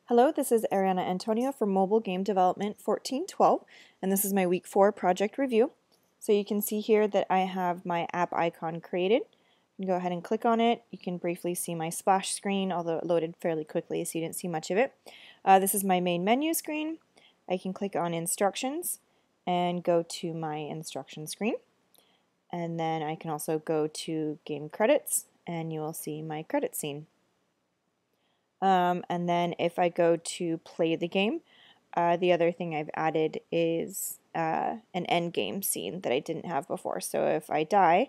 Hello, this is Ariana Antonio from Mobile Game Development 1412, and this is my Week 4 project review. So you can see here that I have my app icon created. You can go ahead and click on it. You can briefly see my splash screen, although it loaded fairly quickly, so you didn't see much of it. This is my main menu screen. I can click on Instructions and go to my instruction screen. And then I can also go to Game Credits, and you will see my credit scene. And then if I go to play the game, the other thing I've added is an end game scene that I didn't have before. So if I die,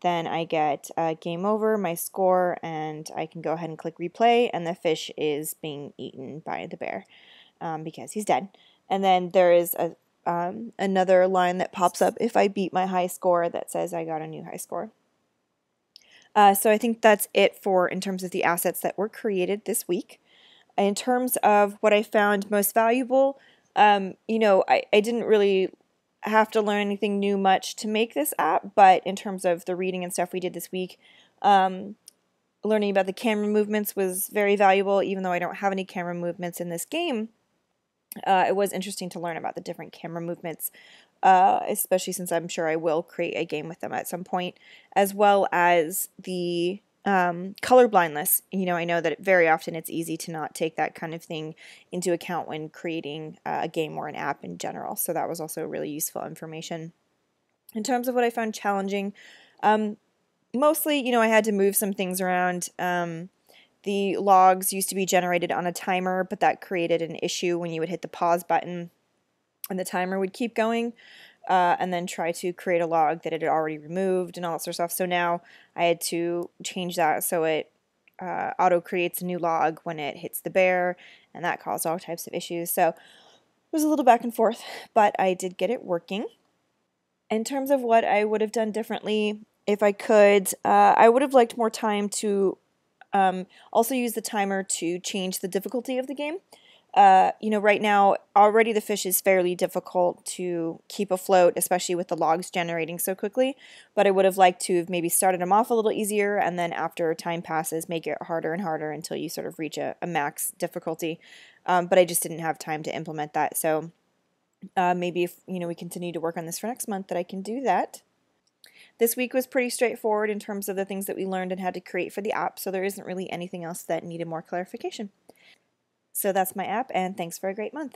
then I get game over, my score, and I can go ahead and click replay, and the fish is being eaten by the bear because he's dead. And then there is another line that pops up if I beat my high score that says I got a new high score. So I think that's it in terms of the assets that were created this week. In terms of what I found most valuable, I didn't really have to learn anything new much to make this app, but in terms of the reading and stuff we did this week, learning about the camera movements was very valuable. Even though I don't have any camera movements in this game, it was interesting to learn about the different camera movements, especially since I'm sure I will create a game with them at some point, as well as the color blindness. I know that very often it's easy to not take that kind of thing into account when creating a game or an app in general, so that was also really useful information. In terms of what I found challenging, mostly, I had to move some things around. The logs used to be generated on a timer, but that created an issue when you would hit the pause button and the timer would keep going and then try to create a log that it had already removed and all that sort of stuff. So now I had to change that so it auto creates a new log when it hits the bear, and that caused all types of issues. So it was a little back and forth, but I did get it working. In terms of what I would have done differently, if I could, I would have liked more time to also use the timer to change the difficulty of the game. Right now, already the fish is fairly difficult to keep afloat, especially with the logs generating so quickly, but I would have liked to have maybe started them off a little easier, and then after time passes, make it harder and harder until you sort of reach a max difficulty, but I just didn't have time to implement that, so maybe if, we continue to work on this for next month, that I can do that. This week was pretty straightforward in terms of the things that we learned and had to create for the app, so there isn't really anything else that needed more clarification. So that's my app, and thanks for a great month.